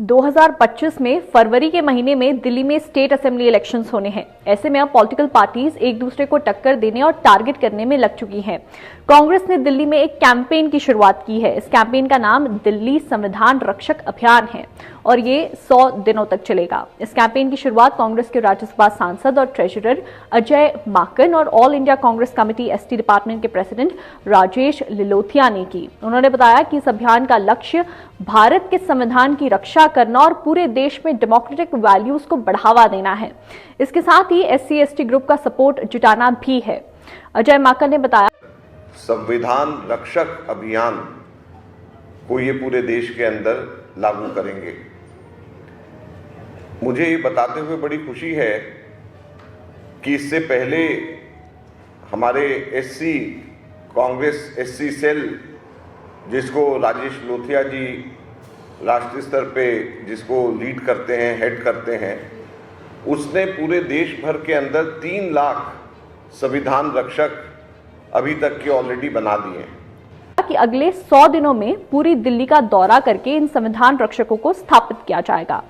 2025 में फरवरी के महीने में दिल्ली में स्टेट असेंबली इलेक्शंस होने हैं। ऐसे में अब पॉलिटिकल पार्टीज एक दूसरे को टक्कर देने और टारगेट करने में लग चुकी हैं। कांग्रेस ने दिल्ली में एक कैंपेन की शुरुआत की है। इस कैंपेन का नाम दिल्ली संविधान रक्षक अभियान है और ये 100 दिनों तक चलेगा। इस कैंपेन की शुरुआत कांग्रेस के राज्यसभा सांसद और ट्रेजरर अजय माकन और all India Congress committee ST department के प्रेसिडेंट राजेश लिलोथिया ने की। उन्होंने बताया कि इस अभियान का लक्ष्य भारत के संविधान की रक्षा करना और पूरे देश में डेमोक्रेटिक वैल्यूज को बढ़ावा देना है। इसके साथ ही एससी एसटी ग्रुप का सपोर्ट जुटाना भी है। अजय माकन ने बताया, संविधान रक्षक अभियान को ये पूरे देश के अंदर लागू करेंगे। मुझे ये बताते हुए बड़ी खुशी है कि इससे पहले हमारे एससी कांग्रेस एससी सेल, जिसको राजेश लोथिया जी राष्ट्रीय स्तर पे जिसको लीड करते हैं, हेड करते हैं, उसने पूरे देश भर के अंदर 3 लाख संविधान रक्षक अभी तक के ऑलरेडी बना दिए हैं कि अगले 100 दिनों में पूरी दिल्ली का दौरा करके इन संविधान रक्षकों को स्थापित किया जाएगा।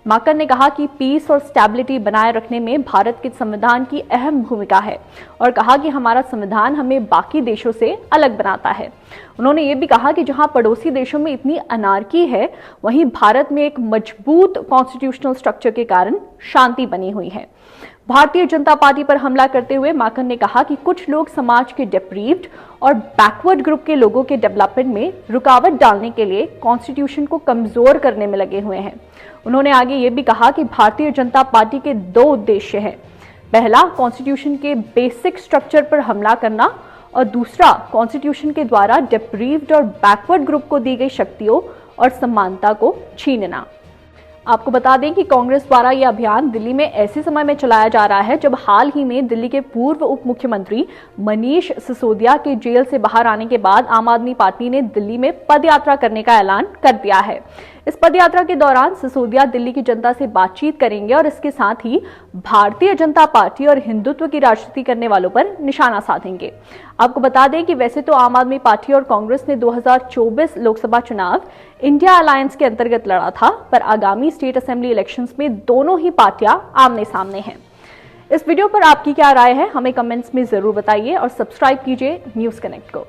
माकन ने कहा कि पीस और स्टेबिलिटी बनाए रखने में भारत के संविधान की अहम भूमिका है और कहा कि हमारा संविधान हमें बाकी देशों से अलग बनाता है। उन्होंने ये भी कहा कि जहां पड़ोसी देशों में इतनी अनार्की है, वहीं भारत में एक मजबूत कॉन्स्टिट्यूशनल स्ट्रक्चर के कारण शांति बनी हुई है। भारतीय जनता पार्टी पर हमला करते हुए माकन ने कहा कि कुछ लोग समाज के डिप्रीव्ड और बैकवर्ड ग्रुप के लोगों के डेवलपमेंट में रुकावट डालने के लिए कॉन्स्टिट्यूशन को कमजोर करने में लगे हुए हैं। उन्होंने आगे ये भी कहा कि भारतीय जनता पार्टी के 2 उद्देश्य हैं। पहला, कॉन्स्टिट्यूशन के बेसिक स्ट्रक्चर पर हमला करना और दूसरा, कॉन्स्टिट्यूशन के द्वारा डिप्रीव्ड और बैकवर्ड ग्रुप को दी गई शक्तियों और समानता को छीनना। आपको बता दें कि कांग्रेस द्वारा यह अभियान दिल्ली में ऐसे समय में चलाया जा रहा है जब हाल ही में दिल्ली के पूर्व उप मुख्यमंत्री मनीष सिसोदिया के जेल से बाहर आने के बाद आम आदमी पार्टी ने दिल्ली में पदयात्रा करने का ऐलान कर दिया है। इस पदयात्रा के दौरान सिसोदिया दिल्ली की जनता से बातचीत करेंगे और इसके साथ ही भारतीय जनता पार्टी और हिंदुत्व की राजनीति करने वालों पर निशाना साधेंगे। आपको बता दें कि वैसे तो आम आदमी पार्टी और कांग्रेस ने 2024 लोकसभा चुनाव इंडिया अलायंस के अंतर्गत लड़ा था, पर आगामी स्टेट असेंबली इलेक्शंस में दोनों ही पार्टियां आमने सामने हैं। इस वीडियो पर आपकी क्या राय है, हमें कमेंट्स में जरूर बताइए और सब्सक्राइब कीजिए न्यूज़ कनेक्ट को।